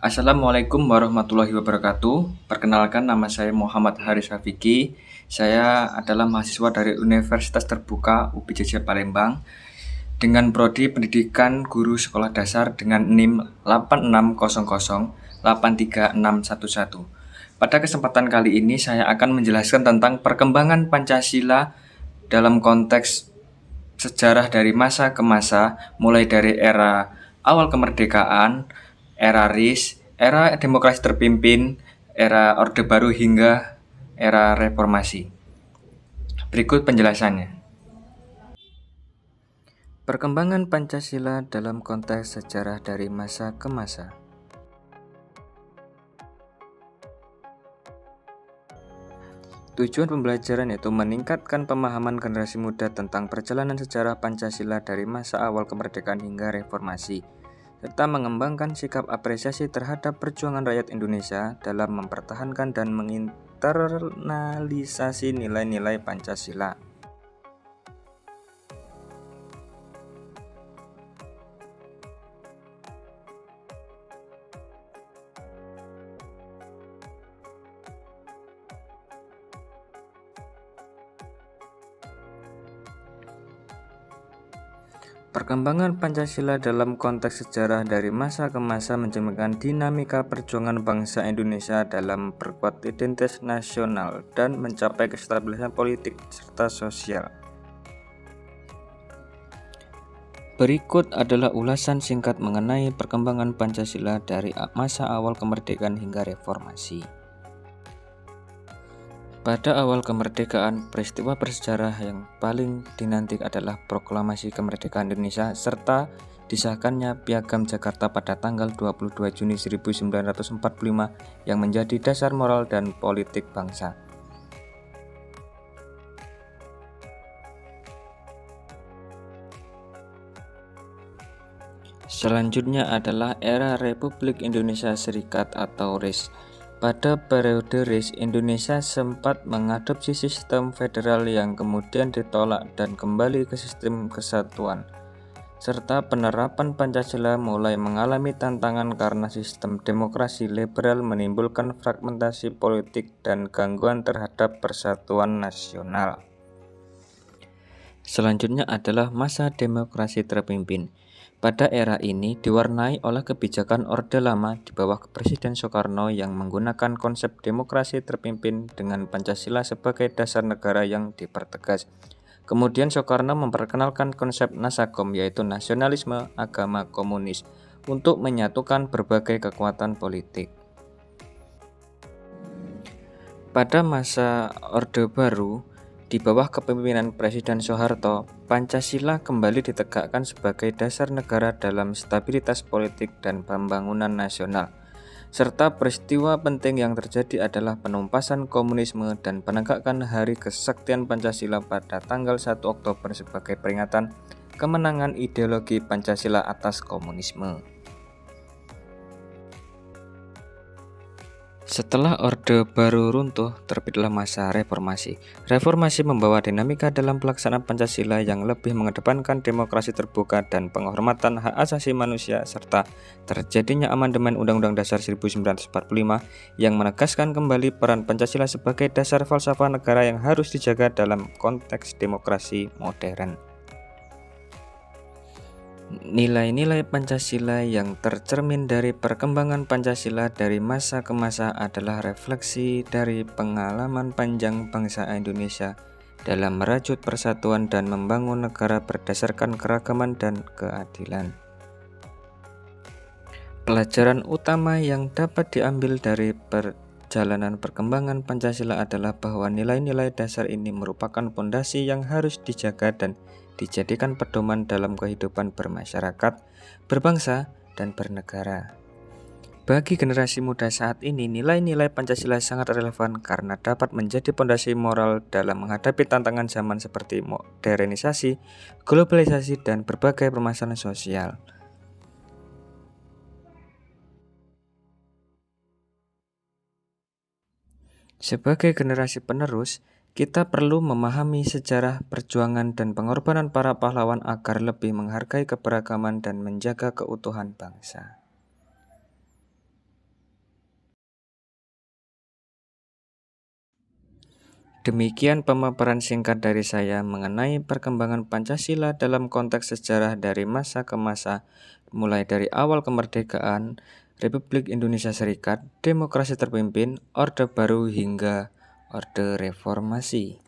Assalamualaikum warahmatullahi wabarakatuh. Perkenalkan, nama saya Muhammad Haris Rafiki. Saya adalah mahasiswa dari Universitas Terbuka UPJJ Palembang dengan prodi Pendidikan Guru Sekolah Dasar dengan NIM 8600 83611. Pada kesempatan kali ini saya akan menjelaskan tentang perkembangan Pancasila dalam konteks sejarah dari masa ke masa, mulai dari era awal kemerdekaan, era RIS, era demokrasi terpimpin, era Orde Baru hingga era reformasi. Berikut penjelasannya. Perkembangan Pancasila dalam konteks sejarah dari masa ke masa. Tujuan pembelajaran yaitu meningkatkan pemahaman generasi muda tentang perjalanan sejarah Pancasila dari masa awal kemerdekaan hingga reformasi, serta mengembangkan sikap apresiasi terhadap perjuangan rakyat Indonesia dalam mempertahankan dan menginternalisasi nilai-nilai Pancasila. Perkembangan Pancasila dalam konteks sejarah dari masa ke masa mencerminkan dinamika perjuangan bangsa Indonesia dalam memperkuat identitas nasional dan mencapai kestabilan politik serta sosial. Berikut adalah ulasan singkat mengenai perkembangan Pancasila dari masa awal kemerdekaan hingga reformasi. Pada awal kemerdekaan, peristiwa bersejarah yang paling dinanti adalah Proklamasi Kemerdekaan Indonesia serta disahkannya Piagam Jakarta pada tanggal 22 Juni 1945 yang menjadi dasar moral dan politik bangsa. Selanjutnya adalah era Republik Indonesia Serikat atau RIS. Pada periode RIS, Indonesia sempat mengadopsi sistem federal yang kemudian ditolak dan kembali ke sistem kesatuan, serta penerapan Pancasila mulai mengalami tantangan karena sistem demokrasi liberal menimbulkan fragmentasi politik dan gangguan terhadap persatuan nasional. Selanjutnya adalah masa demokrasi terpimpin. Pada era ini diwarnai oleh kebijakan Orde Lama di bawah Presiden Soekarno yang menggunakan konsep demokrasi terpimpin dengan Pancasila sebagai dasar negara yang dipertegas. Kemudian Soekarno memperkenalkan konsep Nasakom yaitu nasionalisme agama komunis untuk menyatukan berbagai kekuatan politik. Pada masa Orde Baru, di bawah kepemimpinan Presiden Soeharto, Pancasila kembali ditegakkan sebagai dasar negara dalam stabilitas politik dan pembangunan nasional. Serta peristiwa penting yang terjadi adalah penumpasan komunisme dan penegakan Hari Kesaktian Pancasila pada tanggal 1 Oktober sebagai peringatan kemenangan ideologi Pancasila atas komunisme. Setelah Orde Baru runtuh, terbitlah masa reformasi. Reformasi membawa dinamika dalam pelaksanaan Pancasila yang lebih mengedepankan demokrasi terbuka dan penghormatan hak asasi manusia serta terjadinya amandemen Undang-Undang Dasar 1945 yang menegaskan kembali peran Pancasila sebagai dasar falsafah negara yang harus dijaga dalam konteks demokrasi modern. Nilai-nilai Pancasila yang tercermin dari perkembangan Pancasila dari masa ke masa adalah refleksi dari pengalaman panjang bangsa Indonesia dalam merajut persatuan dan membangun negara berdasarkan keragaman dan keadilan. Pelajaran utama yang dapat diambil dari perjalanan perkembangan Pancasila adalah bahwa nilai-nilai dasar ini merupakan fondasi yang harus dijaga dan dijadikan pedoman dalam kehidupan bermasyarakat, berbangsa, dan bernegara. Bagi generasi muda saat ini, nilai-nilai Pancasila sangat relevan karena dapat menjadi fondasi moral dalam menghadapi tantangan zaman seperti modernisasi, globalisasi, dan berbagai permasalahan sosial. Sebagai generasi penerus, kita perlu memahami sejarah perjuangan dan pengorbanan para pahlawan agar lebih menghargai keberagaman dan menjaga keutuhan bangsa. Demikian pemaparan singkat dari saya mengenai perkembangan Pancasila dalam konteks sejarah dari masa ke masa, mulai dari awal kemerdekaan, Republik Indonesia Serikat, demokrasi terpimpin, Orde Baru hingga Orde Reformasi.